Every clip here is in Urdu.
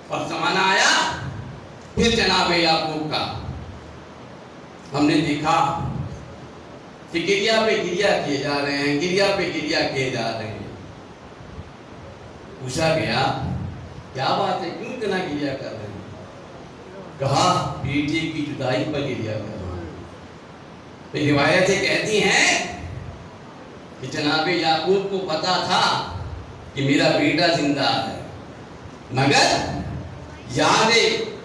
اور زمانہ آیا پھر جناب یعقوب کا، ہم نے دیکھا کہ گریا پہ گریا کیے جا رہے ہیں، گریا پہ گریا کیے جا رہے ہیں۔ پوچھا گیا کیا بات ہے، کیوں اتنا گریا کر رہے ہیں؟ کہا بیٹی کی جدائی پر گریا کر رہے ہیں۔ روایتیں کہتی ہیں کہ جناب یعقوب کو پتا تھا کہ میرا بیٹا زندہ ہے، مگر یاد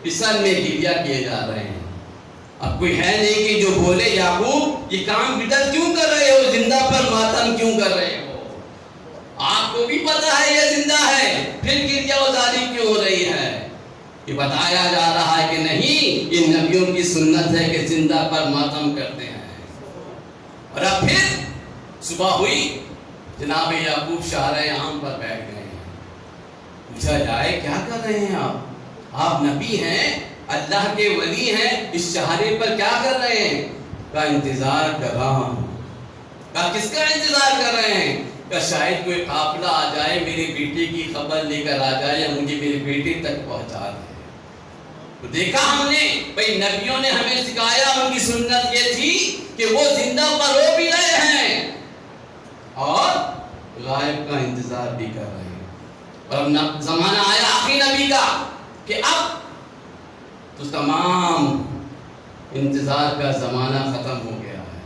پسر میں گریا کیے جا رہے ہیں۔ اب کوئی ہے نہیں کہ جو بولے یعقوب یہ کام بدعت کیوں کر رہے ہو، زندہ پر ماتم کیوں کر رہے ہو؟ آپ کو بھی پتا ہے یہ زندہ ہے، پھر گریا ازاری کیوں ہو رہی ہے؟ یہ بتایا جا رہا ہے کہ نہیں، یہ نبیوں کی سنت ہے کہ زندہ پر ماتم کرتے ہیں۔ اور اب پھر صبح ہوئی، جناب یعقوب شاہراہ عام پر بیٹھ گئے ہیں۔ پوچھا جائے کیا کر رہے ہیں آپ نبی ہیں، اللہ کے ولی ہیں، اس شہرے پر کیا کر رہے ہیں؟ کا انتظار کر رہا ہوں۔ کا کس کا انتظار کر رہے ہیں؟ کہ شاید کوئی قافلہ آ جائے، میری بیٹی کی خبر لے کر آ جائے، یا مجھے میری بیٹی تک پہنچا دے۔ تو دیکھا ہم نے بھئی نبیوں نے ہمیں سکھایا، ان کی سنت یہ تھی کہ وہ زندہ پر رو بھی رہے ہیں اور غائب کا انتظار بھی کر رہے ہیں۔ اور اب زمانہ آیا آخری نبی کا کہ اب تو تمام انتظار کا زمانہ ختم ہو گیا ہے،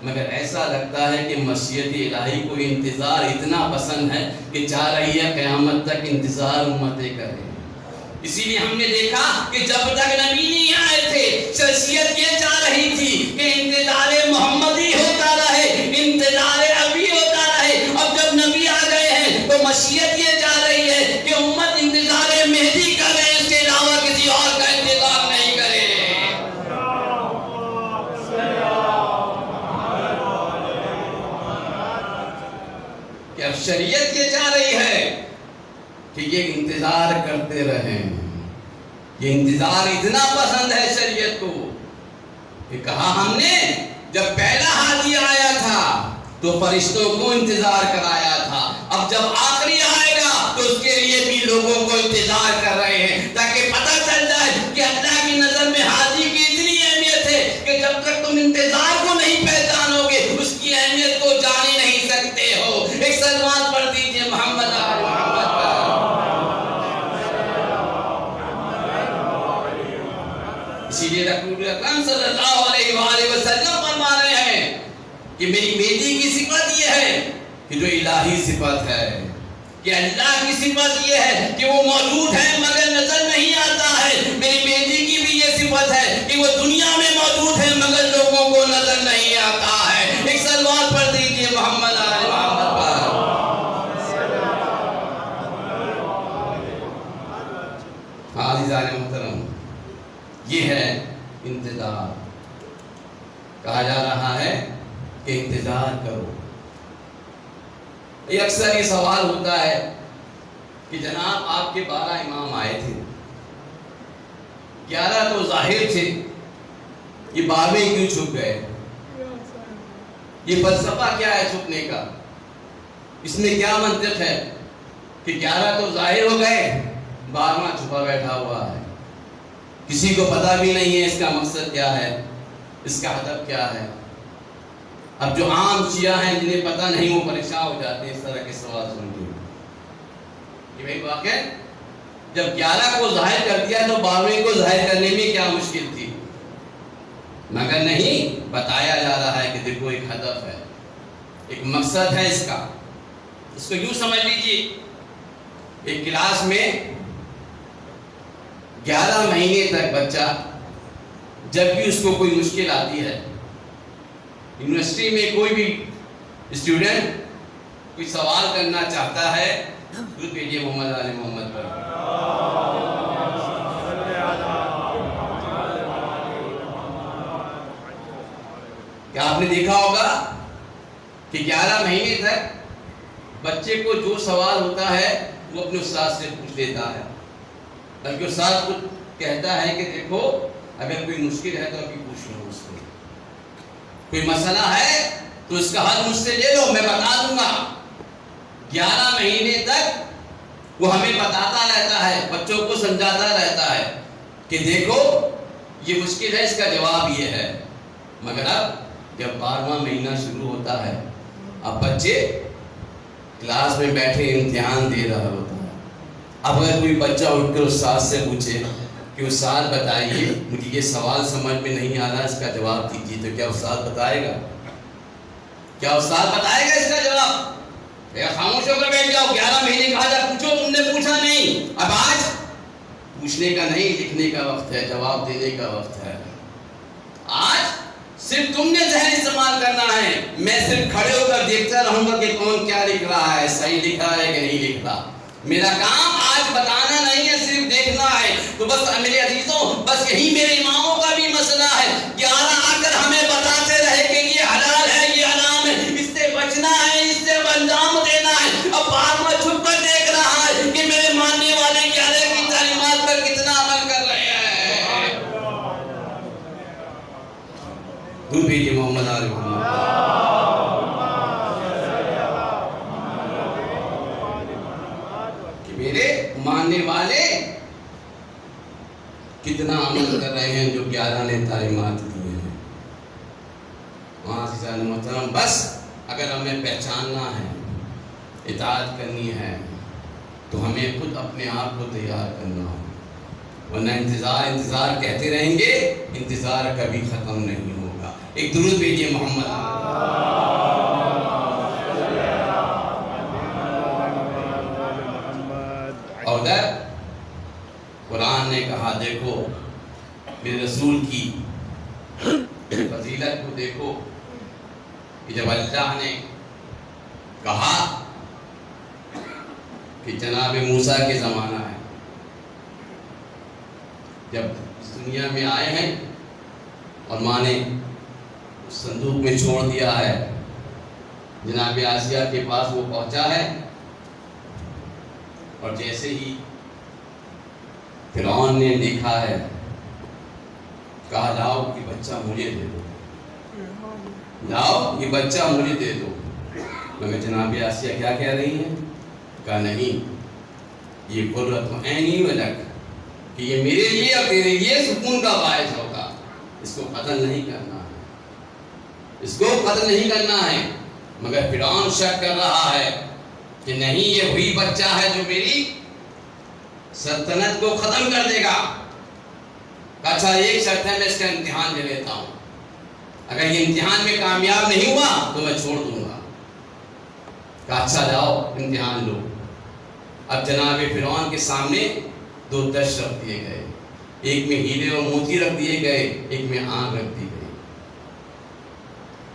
مگر ایسا لگتا ہے کہ مشیت الہی کو انتظار اتنا پسند ہے کہ چاہ رہی ہے قیامت تک انتظار امتیں کریں۔ اسی لیے ہم نے دیکھا کہ جب تک نبی نہیں آئے تھے، شخصیت یہ چاہ رہی تھی کہ انتظار محمدی ہوتا رہے، انتظار ابھی ہوتا رہے۔ اب جب نبی آ گئے ہیں تو مشیت یہ چاہ رہی ہے کہ امت انتظار مہدی کرے، اس کے علاوہ کسی اور کا انتظار نہیں کرے۔ کہ اب شریعت یہ چاہ رہی ہے کہ یہ انتظار کرتے رہیں۔ یہ انتظار اتنا پسند ہے شریعت کو کہ کہا ہم نے جب پہلا ہادی آیا تھا تو فرشتوں کو انتظار کرایا تھا، اب جب آخری آئے گا تو اس کے لیے بھی لوگوں کو انتظار کر رہے ہیں، تاکہ پتہ چل جائے کہ اللہ کی نظر میں حاضری کی اتنی اہمیت ہے کہ جب تک تم انتظار کو نہیں پہچانو گے اس کی اہمیت کو جان ہی نہیں سکتے ہو۔ ایک سلوات پڑھ دیجئے محمد آل محمد پر۔ اسی لیے رسول اکرم صلی اللہ علیہ وآلہ وسلم فرما رہے ہیں کہ میری بیٹی کی صفت یہ ہے کہ جو الہی صفت ہے، کہ اللہ کی صفت یہ ہے کہ وہ موجود ہے مگر نظر نہیں آتا ہے۔ میری بیٹی کی بھی یہ صفت ہے کہ وہ دنیا میں موجود ہے مگر لوگوں کو نظر نہیں آتا ہے۔ ایک سلوات پڑھ دیجئے محمد آل محمد پر۔ عزیزان محترم، یہ ہے انتظار۔ کہا جا رہا ہے کہ انتظار کرو۔ یہ اکثر یہ سوال ہوتا ہے کہ جناب آپ کے 12 امام آئے تھے، 11 تو ظاہر تھے، یہ 12ویں کیوں چھپ گئے؟ یہ فلسفہ کیا ہے چھپنے کا؟ اس میں کیا منطق ہے کہ 11 تو ظاہر ہو گئے، 12واں چھپا بیٹھا ہوا ہے، کسی کو پتہ بھی نہیں ہے اس کا مقصد کیا ہے، اس کا ہدف کیا ہے؟ اب جو عام شیعہ ہیں جنہیں پتہ نہیں وہ پریشان ہو جاتے ہیں اس طرح کے سوال سن کے کہ بھئی واقع جب 11 کو ظاہر کر دیا تو 12ویں کو ظاہر کرنے میں کیا مشکل تھی؟ مگر نہیں، بتایا جا رہا ہے کہ دیکھو ایک ہدف ہے، ایک مقصد ہے اس کا۔ اس کو یوں سمجھ لیجیے، ایک کلاس میں 11 مہینے تک بچہ جب بھی اس کو کوئی مشکل آتی ہے، یونیورسٹی میں کوئی بھی اسٹوڈنٹ کوئی سوال کرنا چاہتا ہے، درود بھیجیے محمد آل محمد پر۔ کیا آپ نے دیکھا ہوگا کہ 11 مہینے تک بچے کو جو سوال ہوتا ہے وہ اپنے استاد سے پوچھ لیتا ہے، بلکہ استاد کو کہتا ہے کہ دیکھو اگر کوئی مشکل ہے تو ابھی پوچھ لو اس کو، کوئی مسئلہ ہے تو اس کا حل مجھ سے لے لو، میں بتا دوں گا۔ 11 مہینے تک وہ ہمیں بتاتا رہتا ہے، بچوں کو سمجھاتا رہتا ہے کہ دیکھو یہ مشکل ہے، اس کا جواب یہ ہے. مگر اب جب 12واں مہینہ شروع ہوتا ہے، اب بچے کلاس میں بیٹھے امتحان دے رہا ہوتا ہے. اب اگر کوئی بچہ اٹھ کر استاد سے پوچھے کہ استاد بتائیے مجھے یہ سوال سمجھ میں نہیں آ رہا، اس کا جواب دیجیے، تو کیا استاد بتائے گا؟ کیا استاد بتائے گا اس کا جواب؟ خاموش ہو کر بیٹھ جاؤ. 11 مہینے کہا جا پوچھو، تم نے پوچھا نہیں. اب آج پوچھنے کا نہیں، لکھنے کا وقت ہے، جواب دینے کا وقت ہے. آج صرف تم نے ذہن استعمال کرنا ہے. میں صرف کھڑے ہو کر دیکھتا رہوں گا کہ کون کیا لکھ رہا ہے، صحیح لکھا ہے کہ نہیں لکھ رہا. میرا کام آج بتانا نہیں ہے، صرف دیکھنا ہے. تو بس میرے عزیزوں، بس یہی میرے اماموں کا بھی مسئلہ ہے. 11 آ کر ہمیں بتاتے رہے کہ یہ حلال ہے، یہ حرام ہے، اس سے بچنا ہے، اس سے انجام دینا ہے. اب بعد میں چھپ کر دیکھ رہا ہے کہ میرے ماننے والے 11 کی تعلیمات پر کتنا عمل کر رہے ہیں. دور بھیجیے محمد علی محمد. میرے ماننے والے کتنا عمل کر رہے ہیں جو 11 نے تعلیمات دی ہیں. وہاں سے محترم، بس اگر ہمیں پہچاننا ہے، اطاعت کرنی ہے، تو ہمیں خود اپنے آپ کو تیار کرنا ہو. ورنہ انتظار کہتے رہیں گے، انتظار کبھی ختم نہیں ہوگا. ایک درود بھیجیے محمد. اور ادھر قرآن نے کہا دیکھو میرے رسول کی فضیلت کو دیکھو کہ جب اللہ نے کہا کہ جناب موسیٰ کے زمانہ ہے، جب اس دنیا میں آئے ہیں اور ماں نے اس صندوق میں چھوڑ دیا ہے، جناب آسیہ کے پاس وہ پہنچا ہے، اور جیسے ہی فرعون نے دیکھا ہے، کہا لاؤ یہ بچہ مجھے دے دو، لاؤ یہ بچہ مجھے دے دو. مگر جناب آسیہ کیا کہہ رہی ہیں؟ کہا نہیں، یہ قرۃ عینی ولک، کہ یہ میرے لیے اور تیرے لیے سکون کا باعث ہوگا. اس کو قتل نہیں کرنا ہے، اس کو قتل نہیں کرنا ہے. مگر فرعون شک کر رہا ہے کہ نہیں، یہ وہی بچہ ہے جو میری سلطنت کو ختم کر دے گا. اچھا ایک شرط ہے، میں اس کا امتحان لے لیتا ہوں، اگر یہ امتحان میں کامیاب نہیں ہوا تو میں چھوڑ دوں گا. کہا اچھا جاؤ امتحان لو. اب جناب فرعون کے سامنے 2 دش رکھ دیے گئے، ایک میں ہیرے اور موتی رکھ دیے گئے، ایک میں آگ رکھ دی گئی.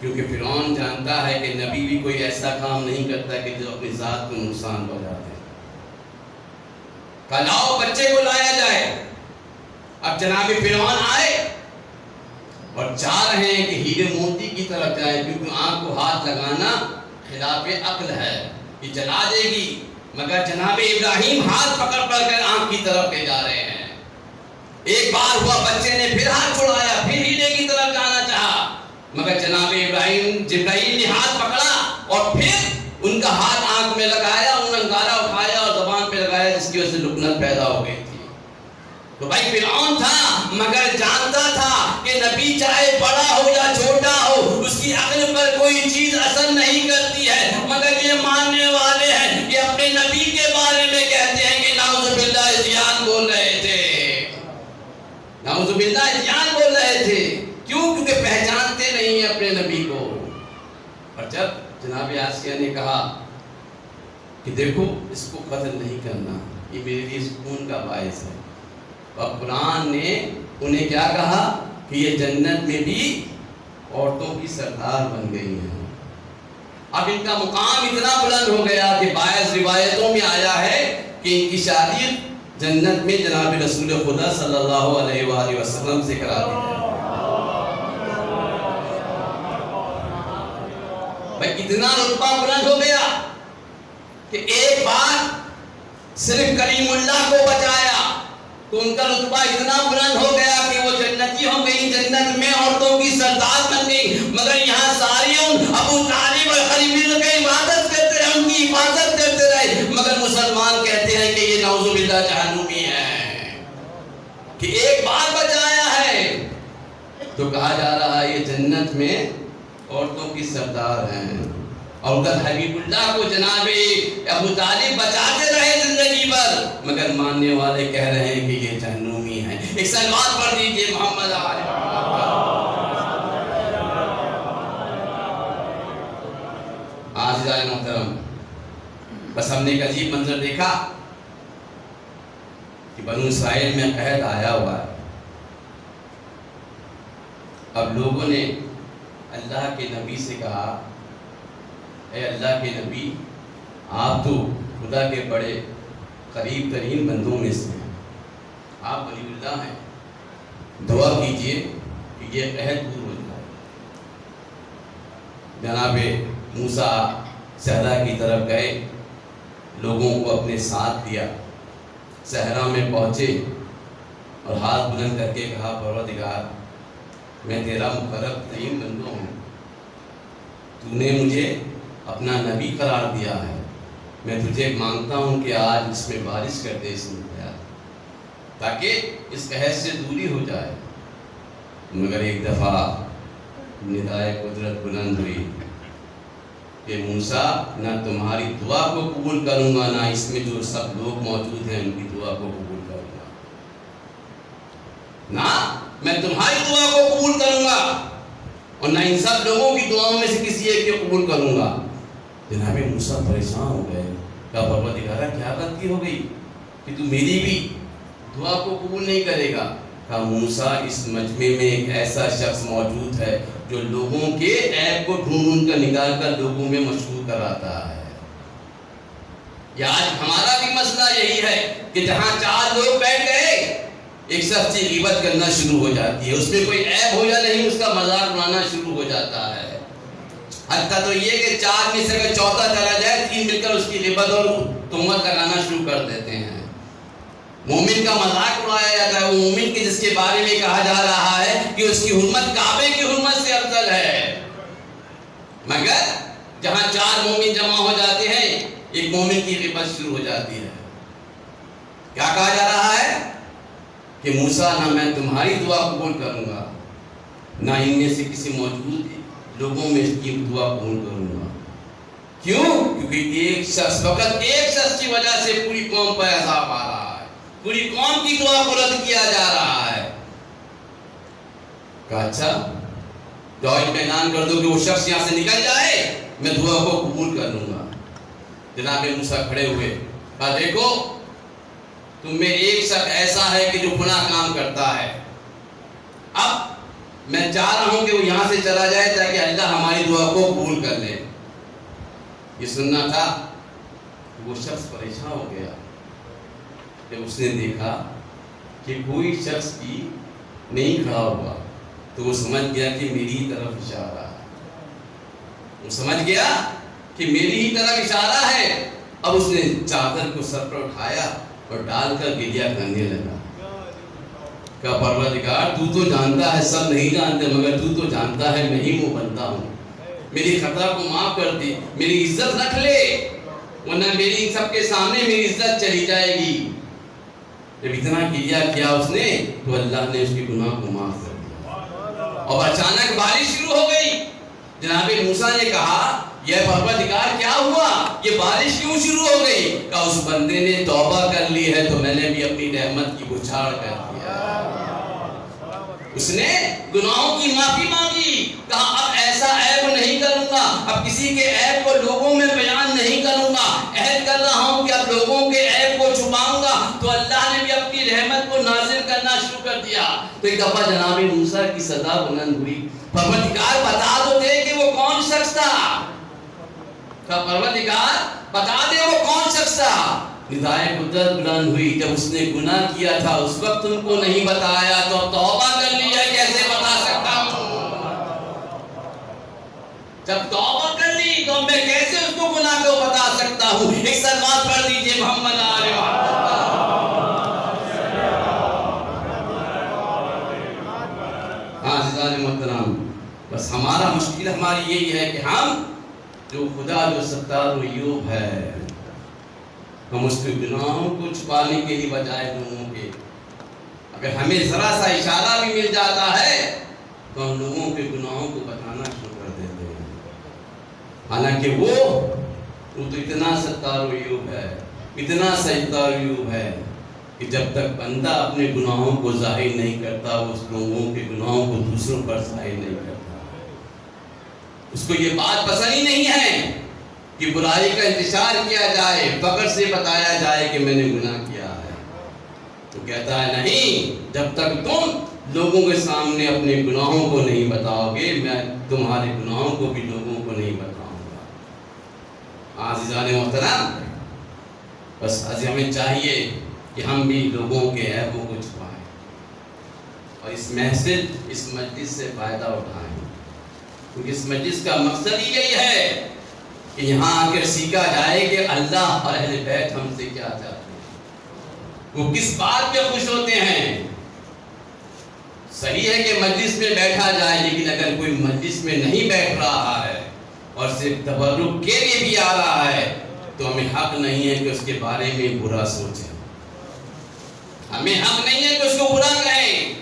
کیونکہ فرعون جانتا ہے کہ نبی بھی کوئی ایسا کام نہیں کرتا کہ جو اپنی ذات کو نقصان پہنچا دے. کہا لاؤ بچے کو لایا جائے. اب جناب فرعون آئے اور چاہ رہے ہیں کہ ہیرے موتی کی طرف جائے، کیونکہ آنکھ کو ہاتھ لگانا خلاف عقل ہے، یہ جلا دے گی. مگر جناب ابراہیم ہاتھ پکڑ کر آنکھ کی طرف لے جا رہے ہیں. ایک بار ہوا بچے نے پھر ہاتھ چھڑایا، پھر ہیرے کی طرف جانا چاہا، مگر جناب جبرائیل نے ہاتھ پکڑا اور پھر ان کا ہاتھ آنکھ میں لگایا، انہوں نے انگارہ اٹھایا اور زبان پہ لگایا، جس کی وجہ سے لکنت پیدا ہو گئی تھی. تو بھائی فرعون تھا، مگر جانتا تھا کہ نبی چاہے بڑا ہو یا چھوٹا ہو، اس کی عقل پر کوئی چیز اثر نہیں کرتی ہے. مگر یہ ماننے والے ہیں کہ اپنے نبی کے بارے میں کہتے ہیں کہ نعوذ باللہ ازیان بول رہے تھے، نعوذ باللہ ازیان بول رہے تھے. کیوں؟ کیونکہ پہچانتے نہیں ہیں اپنے نبی کو. اور جب جناب آسیہ نے کہا کہ دیکھو اس کو قتل نہیں کرنا، یہ میرے لیے سکون کا باعث ہے، اور قرآن نے انہیں کیا کہا کہ یہ جنت میں بھی عورتوں کی سردار بن گئی ہیں. اب ان کا مقام اتنا بلند ہو گیا کہ بعض روایتوں میں آیا ہے کہ ان کی شادی جنت میں جناب رسول خدا صلی اللہ علیہ وآلہ وسلم سے کرا دی ہے. بھائی اتنا رتبہ بلند ہو گیا کہ ایک بار صرف کلیم اللہ کو بچایا تو ان کا رتبہ اتنا بلند ہو گیا کہ وہ جنتی ہو گئی، جنت میں عورتوں کی سردار بن گئی. مگر یہاں ساری ابو طالب اور خلیل کی عبادت کرتے رہے، ان کی حفاظت کرتے رہے. مگر مسلمان کہتے ہیں کہ نعوذ باللہ جہنمی ہیں، کہ ایک بار بچ آیا ہے تو کہا جا رہا ہے یہ جنت میں عورتوں کی سردار ہیں، اور ادھر حبیب اللہ کو جناب ابو طالب بچاتے رہے زندگی بھر، مگر ماننے والے کہہ رہے ہیں کہ یہ جہنمی ہیں۔ ایک صلوات پڑھ دیجئے محمد آل محترم۔ بس ہم نے ایک عجیب منظر دیکھا کہ بنو اسرائیل میں قحط آیا ہوا ہے، اب لوگوں نے اللہ کے نبی سے کہا اے اللہ کے نبی، آپ تو خدا کے بڑے قریب ترین بندوں میں سے ہیں، آپ ولی اللہ ہیں، دعا کیجئے کہ یہ قحط دور ہو جائے۔ جناب موسیٰ صحرا کی طرف گئے، لوگوں کو اپنے ساتھ لیا، صحرا میں پہنچے اور ہاتھ بلند کر کے کہا پروردگار میں تیرا مقرب ترین بندہ ہوں، تو نے مجھے اپنا نبی قرار دیا ہے، میں تجھے مانگتا ہوں کہ آج اس میں بارش کر دے اس میں، تاکہ اس قحط سے دوری ہو جائے۔ مگر ایک دفعہ ندائے قدرت بلند ہوئی کہ موسیٰ نہ تمہاری دعا کو قبول کروں گا، نہ اس میں جو سب لوگ موجود ہیں ان کی دعا کو قبول کروں گا، نہ میں تمہاری دعا کو قبول کروں گا اور نہ ان سب لوگوں کی دعاؤں میں سے کسی ایک کو قبول کروں گا۔ جناب موسیٰ پریشان ہو گئے، کہا پروردگارہ کیا غلطی ہو گئی کہ تو میری بھی دعا کو قبول نہیں کرے گا؟ کہا موسیٰ اس مجمع میں ایک ایسا شخص موجود ہے جو لوگوں کے عیب کو ڈھونڈ کر نکال کر لوگوں میں مشہور کراتا ہے۔ یا آج ہمارا بھی مسئلہ یہی ہے کہ جہاں چار لوگ بیٹھ گئے ایک شخص کی غیبت کرنا شروع ہو جاتی ہے، اس میں کوئی عیب ہو یا نہیں اس کا مذاق اڑانا شروع ہو جاتا ہے، حتیٰ تو یہ کہ چار میں سے اگر چوتھا چلا جائے تین مل کر اس کی غیبت اور تہمت لگانا شروع کر دیتے ہیں۔ مومن کا مذاق اڑایا جاتا ہے، وہ مومن کے جس کے بارے میں کہا جا رہا ہے کہ اس کی حرمت کعبے کی حرمت سے افضل ہے، مگر جہاں چار مومن جمع ہو جاتے ہیں ایک مومن کی غیبت شروع ہو جاتی ہے۔ کیا کہا جا رہا ہے کہ موسیٰ نہ میں تمہاری دعا قبول کروں گا، نہ ان میں سے کسی موجود لوگوں میں اس کی دعا قبول کروں گا۔ کیوں؟ کیونکہ ایک شخص، فقط ایک شخص کی وجہ سے پوری قوم پر عذاب آ رہا ہے، پوری قوم کی دعا کو رد کیا جا رہا ہے۔ کہا اچھا جاؤ اعلان کر دو کہ وہ شخص یہاں سے نکل جائے، میں دعا کو قبول کر لوں گا۔ جناب موسیٰ کھڑے ہوئے، کہا دیکھو تم میں ایک شخص ایسا ہے کہ جو گناہ کام کرتا ہے، اب میں چاہ رہا ہوں کہ وہ یہاں سے چلا جائے تاکہ اللہ ہماری دعا کو قبول کر لے۔ یہ سننا تھا، وہ شخص پریشان ہو گیا جب اس نے دیکھا کہ کوئی شخص بھی نہیں کھڑا ہوا، تو وہ سمجھ گیا کہ میری طرف اشارہ ہے، وہ سمجھ گیا کہ میری ہی طرف اشارہ ہے۔ اب اس نے چادر کو سر پر اٹھایا اور ڈال کر گریہ کرنے لگا، کہا پروردگار تو جانتا ہے، سب نہیں جانتے مگر تو جانتا ہے میں ہی وہ بنتا ہوں، میری خطا کو معاف کر دے، میری عزت رکھ لے، ورنہ میری سب کے سامنے میری عزت چلی جائے گی۔ جب اتنا کیا اس نے تو اللہ نے اس کے گناہ کو معاف کر دیا، اور اچانک بارش شروع ہو گئی۔ جناب موسیٰ نے کہا یہ پروردگار کیا ہوا، یہ بارش کیوں شروع ہو گئی؟ کہا اس بندے نے توبہ کر لی ہے تو میں نے بھی اپنی رحمت کی بچھاڑ کر دیا، اس نے گناہوں کی معافی مانگی، کہا اب ایسا عیب نہیں کروں گا، اب کسی کے عیب کو لوگوں میں بیان نہیں کروں گا، عہد کر رہا ہوں کہ اب لوگوں کے عیب کو چھپاؤں گا۔ تو اللہ نے بھی اپنی رحمت کو نازل کرنا شروع کر دیا۔ تو ایک دفعہ جناب موسیٰ کی صدا بلند ہوئی، پروردگار بتا دو دے کہ وہ کون شخص تھا، کہا پروردگار بتا دے وہ کون شخص تھا۔ ندائے قدرت بلند ہوئی، جب اس نے گناہ کیا تھا اس وقت ان کو نہیں بتایا تو اب توبہ کر لیا کیسے بتا سکتا ہوں، جب توبہ کر لی تو میں کیسے اس کو گناہ کو بتا سکتا ہوں۔ ایک صلوات پڑھ دیجئے محمد آل محمد۔ ہاں عزیزان محترم، بس ہمارا مشکل ہماری یہی ہے کہ ہم جو خدا جو ستار و عیوب ہے، ہم اس کے گناہوں کو چھپانے کے لیے بجائے لوگوں کے، اگر ہمیں ذرا سا اشارہ بھی مل جاتا ہے تو ہم لوگوں کے گناہوں کو بتانا شروع کر دیتے ہیں، حالانکہ وہ تو اتنا ستار و عیوب ہے، اتنا ستار و عیوب ہے کہ جب تک بندہ اپنے گناہوں کو ظاہر نہیں کرتا، وہ اس لوگوں کے گناہوں کو دوسروں پر ظاہر نہیں کرتا۔ اس کو یہ بات پسند ہی نہیں ہے کہ برائی کا انتشار کیا جائے، فخر سے بتایا جائے کہ میں نے گناہ کیا ہے۔ تو کہتا ہے نہیں، جب تک تم لوگوں کے سامنے اپنے گناہوں کو نہیں بتاؤ گے، میں تمہارے گناہوں کو بھی لوگوں کو نہیں بتاؤں گا۔ عزیزان محترم، بس ہمیں چاہیے کہ ہم بھی لوگوں کے عیبوں کو چھپائیں اور اس محفل، اس مجلس سے فائدہ اٹھائیں، کیونکہ اس مجلس کا مقصد ہی یہی ہے کہ یہاں آ کر سیکھا جائے کہ اللہ اور اہل بیت ہم سے کیا چاہتے ہیں، وہ کس بات پہ خوش ہوتے ہیں۔ صحیح ہے کہ مجلس میں بیٹھا جائے، لیکن اگر کوئی مجلس میں نہیں بیٹھ رہا ہے اور صرف تبرک کے لیے بھی آ رہا ہے تو ہمیں حق نہیں ہے کہ اس کے بارے میں برا سوچیں، ہمیں حق نہیں ہے کہ اس کو برا کہیں۔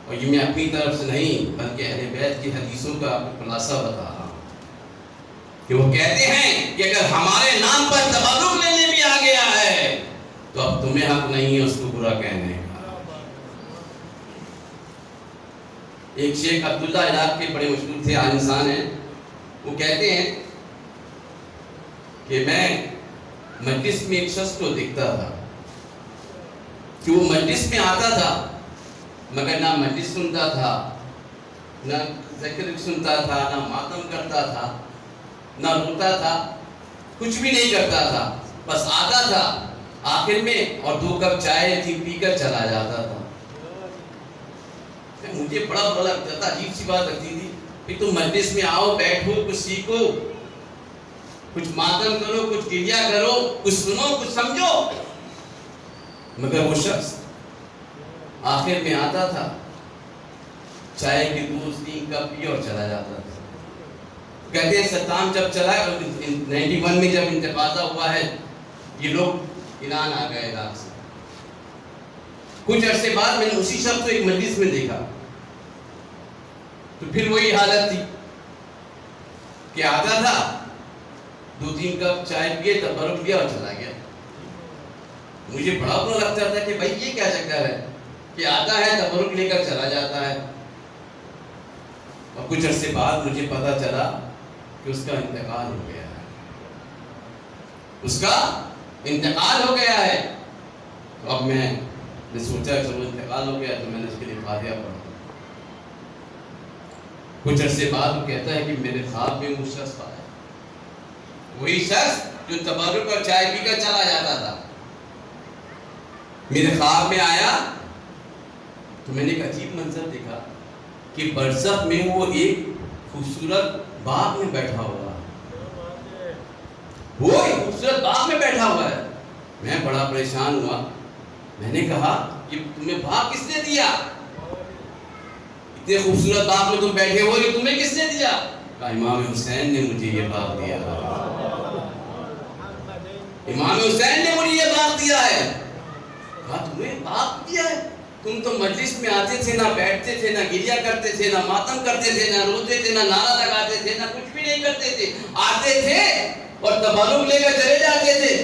اور یہ میں اپنی طرف سے نہیں بلکہ اہل بیت کی حدیثوں کا خلاصہ بتا رہا ہوں کہ وہ کہتے ہیں کہ اگر ہمارے نام پر تبرک لینے بھی آ گیا ہے تو اب تمہیں حق نہیں ہے اس کو برا کہنے کا۔ ایک شیخ عبداللہ عراق کے بڑے مشہور تھے، عالم انسان ہیں، وہ کہتے ہیں کہ میں مجلس میں ایک شخص کو دیکھتا تھا کہ وہ مجلس میں آتا تھا مگر نہ مجلس سنتا تھا، نہ ذکر سنتا تھا، نہ ماتم کرتا تھا، نہ روتا تھا، کچھ بھی نہیں کرتا تھا، بس آتا تھا آخر میں اور 2 کپ چائے تھی پی کر چلا جاتا تھا۔ مجھے بڑا برا لگتا تھا، عجیب سی بات لگتی تھی کہ تم مجلس میں آؤ، بیٹھو، کچھ سیکھو، کچھ ماتم کرو، کچھ کریا کرو، کچھ سنو، کچھ سمجھو، مگر وہ شخص آخر میں آتا تھا، چائے کے 2-3 کپ پی اور چلا جاتا تھا۔ کہتے ہیں ستام جب چلا 91 میں جب انتفاضہ ہوا ہے، یہ لوگ ایران آ گئے عراق سے، کچھ عرصے بعد میں نے اسی شخص کو ایک مجلس میں دیکھا تو پھر وہی حالت تھی کہ آتا تھا 2-3 کپ چائے پیے، تبرک لیا اور چلا گیا۔ مجھے بڑا برا لگتا تھا کہ بھائی یہ کیا چکر ہے کہ آتا ہے تبرک لے کر چلا جاتا ہے، اور کچھ عرصے بعد مجھے پتا چلا کہ اس کا انتقال ہو گیا ہے، اس کا انتقال ہو گیا ہے۔ تو اب میں نے سوچا چلو انتقال ہو گیا تو میں نے اس کے لیے فاتحہ پڑھا۔ کچھ عرصے بعد وہ کہتا ہے کہ میرے خواب میں وہ شخص آیا، وہی شخص جو تبرک اور چائے پی کر چلا جاتا تھا، میرے خواب میں آیا تو میں نے ایک عجیب منظر دیکھا کہ برزخ میں وہ ایک خوبصورت باغ میں بیٹھا ہوا ہے، وہ ایک خوبصورت باغ میں بیٹھا ہوا ہے۔ میں بڑا پریشان ہوا، میں نے کہا کہ تمہیں باغ کس نے دیا؟ اتنے خوبصورت باغ میں تم بیٹھے ہو، یہ تمہیں کس نے دیا؟ کہا امام حسین نے مجھے یہ باغ دیا، امام حسین نے مجھے یہ باغ دیا ہے۔ کہا تمہیں باغ دیا ہے؟ تم تو مجلس میں آتے تھے، نہ بیٹھتے تھے، نہ گریا کرتے تھے، نہ ماتم کرتے تھے، نہ روتے تھے، نہ نعرہ لگاتے تھے، نہ کچھ بھی نہیں کرتے تھے، آتے تھے اور تبرک لے کر چلے جاتے تھے،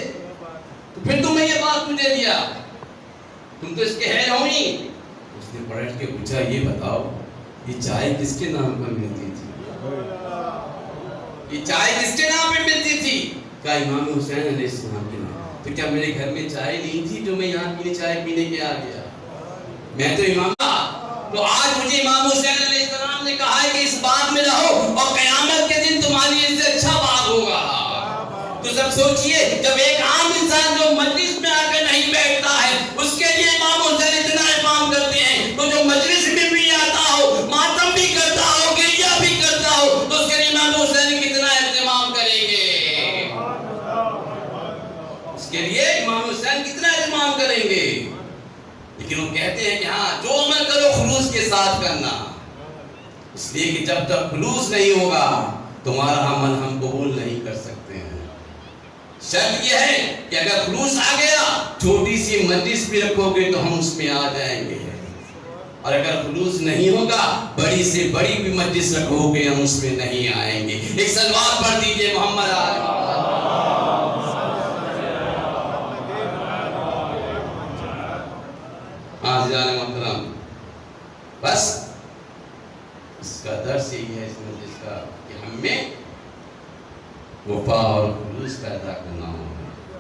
تو پھر تمہیں یہ بات مجھے دیا، تم تو اس کے ہیں ہی۔ اس نے پلٹ کے پوچھا یہ بتاؤ یہ چائے کس کے نام پر ملتی تھی؟ یہ چائے کس کے نام پہ ملتی تھی؟ کہا امام حسین علیہ السلام کے نام۔ تو کیا میرے گھر میں چائے نہیں تھی جو میں یہاں چائے پینے کے آ گیا؟ میں تو امام، تو آج مجھے امام حسین علیہ السلام نے کہا ہے کہ اس باغ میں رہو اور قیامت کے دن تمہاری اس سے اچھا باغ ہوگا۔ تو سب سوچئے جب ایک عام انسان جو مجلس میں آ کر نہیں بیٹھتا ہے اس کے لیے امام حسین اتنا احترام کرتے ہیں، تو جو مجلس میں بھی آتا ہو، ماتم بھی کرتا ہو، گریا بھی کرتا ہو، تو اس کے لیے امام حسین کتنا اہتمام کریں گے، اس کے لیے امام حسین کتنا اہتمام کریں گے۔ لیکن وہ کہتے ہیں کہ ہاں جو عمل کرو خلوص کے ساتھ کرنا، اس لیے کہ جب تک خلوص نہیں ہوگا تمہارا عمل ہم قبول نہیں کر سکتے ہیں۔ شرط یہ ہے کہ اگر خلوص آ گیا چھوٹی سی مجلس بھی رکھو گے تو ہم اس میں آ جائیں گے، اور اگر خلوص نہیں ہوگا بڑی سے بڑی بھی مجلس رکھو گے ہم اس میں نہیں آئیں گے۔ ایک صلوات پڑھ دیجئے محمد حاضران محترم، بس اس کا درس یہی ہے اس مجلس کا کہ ہم میں وفا اور خلوص پیدا کرنا ہوگا،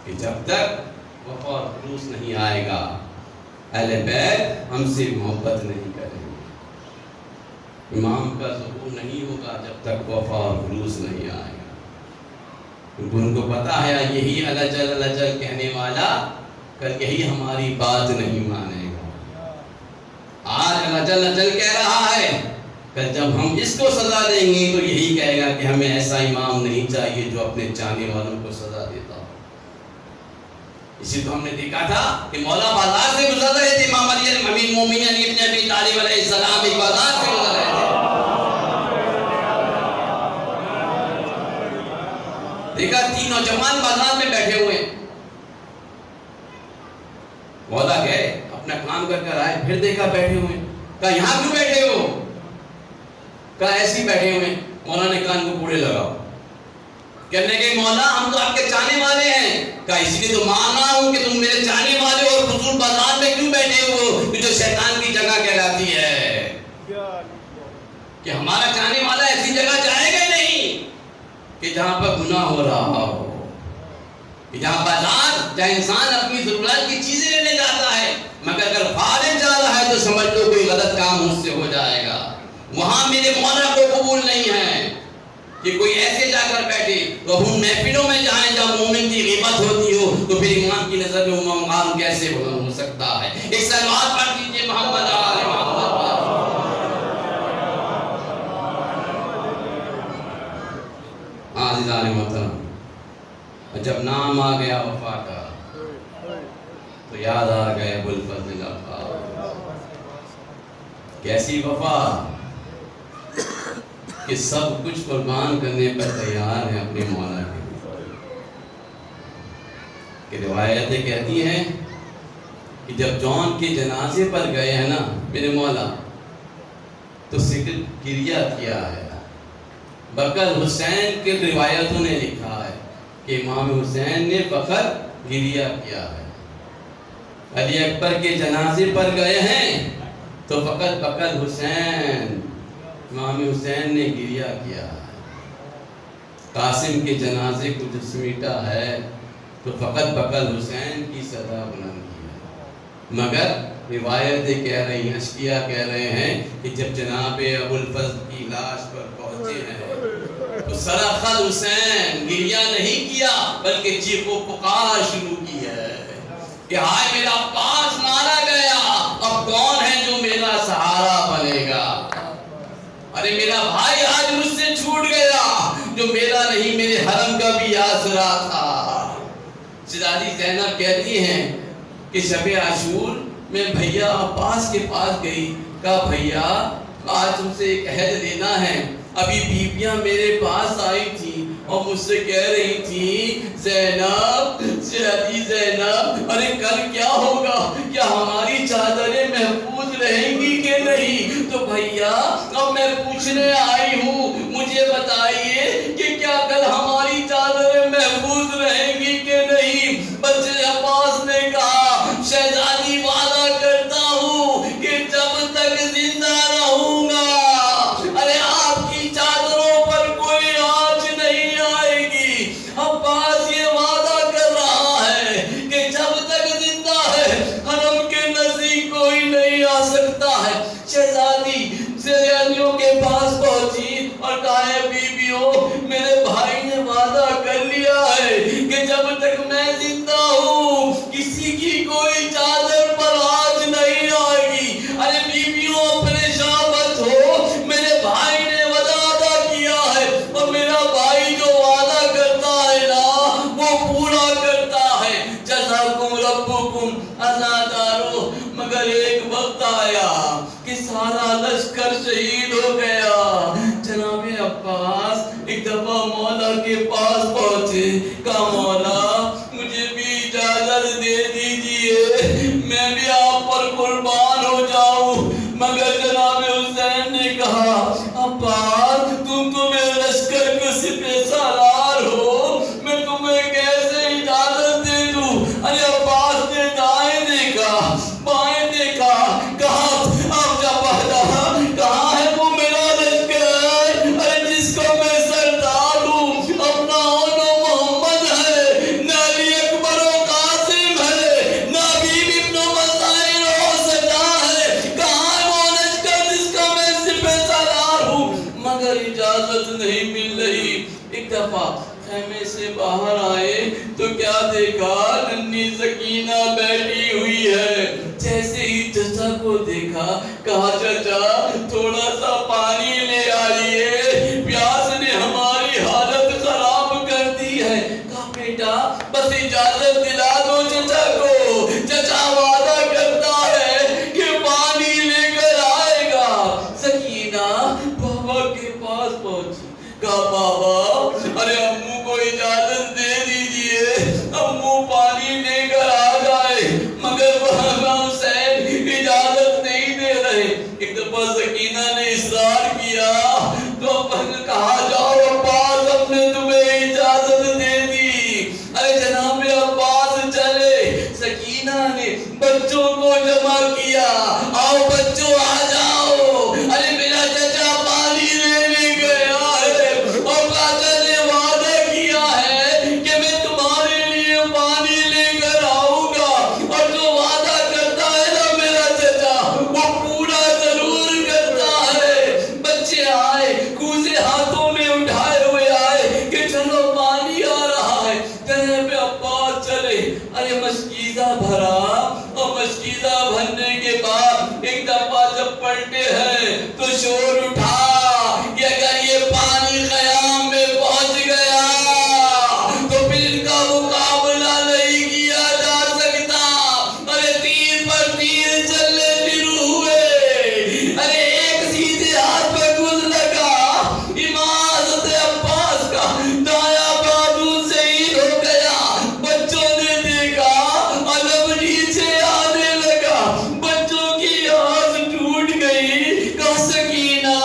کہ جب تک وفا اور خلوص نہیں آئے گا اہل بیت ہم سے محبت نہیں کریں گے، امام کا ظہور نہیں ہوگا جب تک وفا اور خلوص نہیں آئے گا، کیونکہ ان کو پتا ہے یہی الجل کہنے والا کل یہی ہماری بات نہیں مانے گا۔ آج الجل کہہ رہا ہے، کل جب ہم اس کو سزا دیں گے تو یہی کہے گا کہ ہمیں ایسا امام نہیں چاہیے جو اپنے چاہنے والوں کو سزا دیتا ہو۔ اسی تو ہم نے دیکھا تھا کہ مولا بازار سے گزر رہے تھے، امام علی امیر المومنین علی ابن ابی طالب علیہ السلام ایک بازار سے گزر رہے تھے، دیکھا تین نوجوان بازار میں بیٹھے ہوئے، مولا گئے اپنا کام کر کر آئے، پھر دیکھا بیٹھے ہوئے، کہا یہاں کیوں بیٹھے ہو؟ کہا ایسی بیٹھے ہوئے۔ مولا نے کہا ان کو کوڑے لگاؤ۔ کہنے کے مولا ہم تو آپ کے چاہنے والے ہیں۔ کہا اس لیے تو مان رہا ہوں کہ تم میرے چاہنے والے اور حضور بازار میں کیوں بیٹھے ہو، جو شیطان کی جگہ کہلاتی ہے، کہ ہمارا چاہنے والا ایسی جگہ جائے گا نہیں کہ جہاں پر گناہ ہو رہا ہو، کہ جہاں بازار جہاں انسان اپنی ضرورت کی چیزیں لینے جاتا ہے، مگر اگر فارغ جا رہا ہے تو سمجھ لو کوئی غلط کام مجھ سے ہو جائے گا، وہاں میرے مولا کو قبول نہیں ہے کہ کوئی ایسے جا کر بیٹھے۔ تو ہم محفلوں میں جائیں جہاں مومن کی غیبت ہوتی ہو تو پھر امام کی نظر میں مقام کیسے ہو سکتا ہے؟ ایک صلوات پڑھ دیجئے محمد آل محمد پر۔ عزیزان محترم، جب نام آ گیا وفا کا تو یاد آ گئے ابوالفضل غفار۔ کیسی وفا کہ سب کچھ قربان کرنے پر تیار ہے اپنے مولا کے لیے، کہ روایتیں کہتی ہیں کہ جب جون کے جنازے پر گئے ہیں نا میرے مولا تو گریہ کیا ہے۔ بقر حسین کے روایتوں نے لکھا ہے کہ امام حسین نے بقر گریہ کیا ہے۔ علی اکبر کے جنازے پر گئے ہیں تو فقط بقر حسین امام حسین نے گریہ کیا ہے۔ قاسم کے جنازے کو جو سمیٹا ہے تو فقط بقر حسین کی صدا بلند کی ہے، مگر روایتیں کہہ رہی ہیں، اشکیا کہہ رہے ہیں کہ جب جناب ابوالفضل کی لاش پر پہنچے ہیں تو صرخ حسین گریہ نہیں کیا بلکہ چیخ و پکار شروع کی ہے کہ ہائے میرا عباس مارا گیا، اب کون ہے جو میرا سہارا بنے گا؟ ارے میرا بھائی آج مجھ سے چھوٹ گیا جو میرا نہیں میرے حرم کا بھی آسرا تھا۔ شہزادی زینب کہتی ہیں کہ شب عاشور میں بھیا عباس کے پاس گئی، کہا بھیا آج تم سے ایک عہد لینا ہے۔ ابھی بیبیاں میرے پاس آئی تھی اور مجھ سے کہہ رہی تھی زینب، شہزادی زینب، ارے کل کیا ہوگا، کیا ہماری چادریں محفوظ رہیں گی کہ نہیں؟ تو بھیا اب میں پوچھنے آئی ہوں، مجھے بتائیے کہ کیا کل ہماری چادریں محفوظ رہیں گی کہ نہیں؟ بچے عباس نے کہا شہزادی وعدہ کرتا ہوں کہ جب تک زندہ رہوں گا ارے آپ کی چادروں پر کوئی آنچ نہیں آئے گی۔ عباس یہ وعدہ کر رہا ہے کہ جب تک زندہ ہے حرم کے نزدیک کوئی نہیں آ سکتا ہے۔ شہزادی سیریانیوں کے پاس پہنچی اور کہا بیبیوں میرے بھائی نے وعدہ کر لیا ہے کہ جب تک میں زندہ ہوں کسی کی کوئی چادر پر آنچ نہیں آئے گی۔ ارے بیبیوں پریشان مت ہو، میرے بھائی نے وعدہ ادا کیا ہے اور میرا بھائی جو وعدہ کرتا ہے نا وہ پورا کرتا ہے۔ جزاکم ربکم عزادارو، مگر ایک وقت آیا کہ سارا لشکر شہید ہو گیا۔ جناب عباس ایک دفعہ مولا کے پاس پہنچے کہا مولا مجھے بھی اجازت دے دیجئے، میں بھی آپ پر قربان ہو جاؤں۔ مگر جناب حسین نے کہا عباس تم تو میرے لشکر کے سپہ سالار ہو، میں تمہیں کیسے اجازت دے دوں؟ ارے عباس نے دائیں دیکھا بائیں دیکھا، کہا اب جب کہاں ہے وہ میرا لشکر؟ ارے جس کو میں سردار ہوں، اپنا محمد ہے، نہ علی اکبر و قاسم ہے، نہ حبیب ابن مسائل و سجا ہے، کہاں ہے وہ لشکر جس کا میں سپہ سالار ہوں؟ مگر اجازت نہیں مل رہی۔ ایک دفعہ خیمے سے باہر آئے تو کیا دیکھا؟ ننھی سکینہ بیٹھی ہوئی ہے۔ جیسے ہی چچا کو دیکھا کہا چچا تھوڑا سا پانی لے آئیے، پیاس نے ہماری حالت خراب کر دی ہے۔ کہا بیٹا بس اجازت دلا دو چچا کو۔ چچا وعدہ کرتا ہے کہ پانی لے کر آئے گا۔ سکینہ بابا کے پاس پہنچی، کہا بابا ارے امو کو اجازت دے دیجئے، امو پانی لے کر آ جائے، مگر بابا حسین اجازت نہیں دے رہے۔ ایک دفعہ سکینہ نے اصرار کیا تو کہا جاؤ عباس اب نے تمہیں اجازت دے دی۔ ارے جناب عباس چلے۔ سکینہ نے بچوں کو جمع کیا، آؤ بچوں آ جاؤ، ارے میرا چچا پانی لینے گیا ہے اور چچا نے وعدہ کیا ہے کہ میں تمہارے لیے پانی لے کر آؤں گا، اور جو وعدہ کرتا ہے نا میرا چچا وہ پورا ضرور کرتا ہے۔ بچے آئے، کوزے ہاتھوں میں اٹھائے ہوئے آئے کہ چلو پانی آ رہا ہے۔ جناب عباس چلے، ارے مشکیزہ بھرا، اور مشکیزہ بھرنے کے بعد ایک دفعہ جب پلٹے ہیں تو شور اٹھا کہ اگر یہ پانی خیام میں پہنچ گیا تو پھر ان کا مقابلہ نہیں کیا جا سکتا۔ ارے تیر پر تیر چلنے شروع ہوئے، ارے ایک سیدھے ہاتھ پہ گز لگا، امام حضرت عباس کا دایاں بازو شہید ہو گیا۔ بچوں نے دیکھا علم نیچے آنے لگا، بچوں کی آس ٹوٹ گئی۔ کہا سکینہ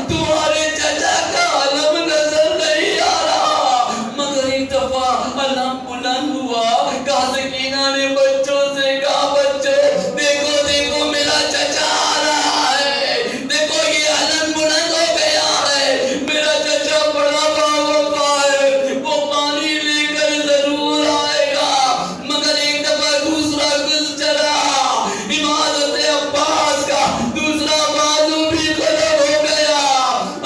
تمہارے چچا کا علم نظر نہیں آ رہا، مگر ایک دفعہ علم بلند ہوا۔ کہا سکینہ نے بچوں سے کہا بچوں دیکھو دیکھو میرا چچا آ رہا ہے، دیکھو یہ علم بلند ہو گیا ہے، میرا چچا بڑا باوفا ہے، وہ پانی لے کر ضرور آئے گا۔ مگر ایک دفعہ دوسرا گز چلا، امام حضرت عباس کا دوسرا بازو بھی ختم ہو گیا،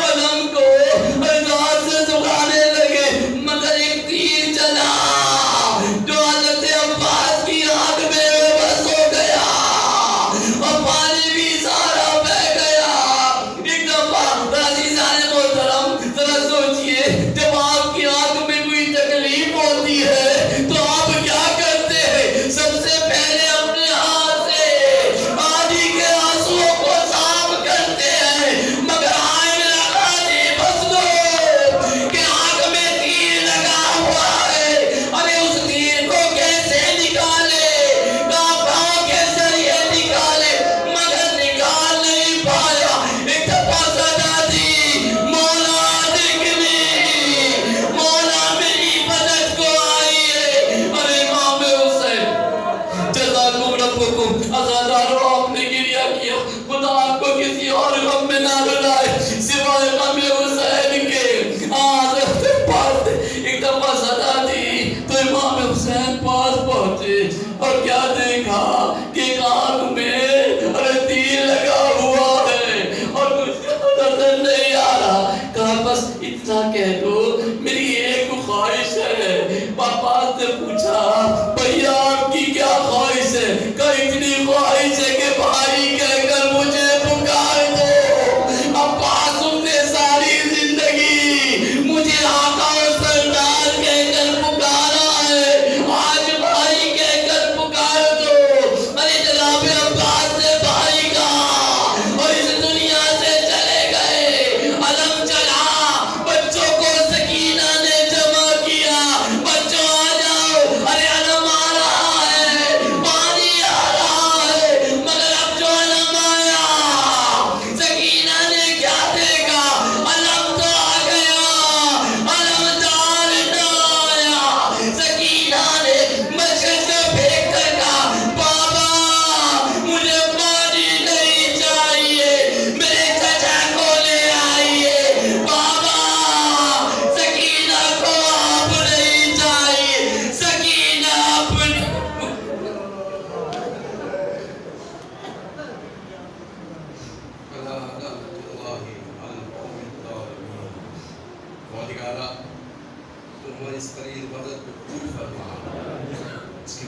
علم کو ہاتھ سے سکھانے لگے، مگر ایک تیر چلا جو حضرت عباس کی آنکھ میں بس ہو گیا اور پانی بھی سارا بہ گیا۔ ایک دفعہ عزیزان محترم ذرا سوچئے جب آپ کی آنکھ میں کوئی تکلیف ہوتی ہے تو آپ کیا کرتے ہیں؟ سب سے پہلے اپنے ہاتھ سے آدھی کے آنسوؤں کو صاف کرتے ہیں، مگر آئے میرا قاضی بس دو کہ آنکھ میں تیر لگا ہوا ہے، ارے اس تیر کو کیسے نکالے، کہاں کیسے یہ نکالے، مگر نکال نہیں پایا۔ ایک دفعہ صدا دی مولا دیکھنی، مولا میری مدد کو آئی ہے۔ ارے امام حسین جزاکم ربکم، عزادارو آپ نے گریہ کیا، خدا آپ کو کسی اور غم میں نہ رلائے سوائے غم حسین کے۔ حضرت پاس ایک دفعہ صدا دی تو امام حسین پاس پہنچے اور کیا دیکھا کہ ایک آنکھ میں ارے تیر لگا ہوا ہے اور کچھ نظر نہیں آ رہا۔ کہا بس اتنا کہہ دو میری ایک خواہش ہے۔ پاپا سے پوچھا بھیا آپ کی کیا خواہش ہے؟ کہا اتنی خواہش ہے کہ بھائی کہہ کر مجھے پکار دو۔ عباس تم نے ساری زندگی مجھے آقا و سردار کہہ کر پکارا ہے، آج بھائی کہہ کر پکار دو۔ ارے جناب عباس سے بھائی کہا اور اس دنیا سے چلے گئے۔ علم چلا، بچوں کو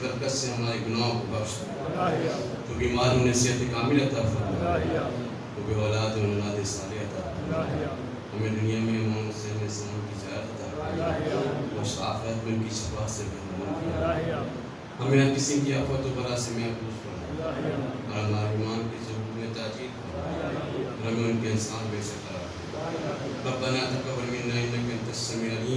برکت سے ہمارے گناہوں کو بخش دے، جو بیماروں نے صحت کامل عطا فرما، جو بے اولاد و اولاد صالح عطا فرما، ہمیں دنیا میں محمد صلی اللہ علیہ وسلم کی زیارت عطا فرما، اور آخرت میں ان کی شفاعت سے محروم کیا، ہمیں ہر قسم کی آفت و بلا سے محفوظ فرما، اور ہمارے ایمان کی ضرورت میں تاجیل فرما، اور ہمیں ان کے انسان بے شکار ربنا تقبل منا انك انت السميع العليم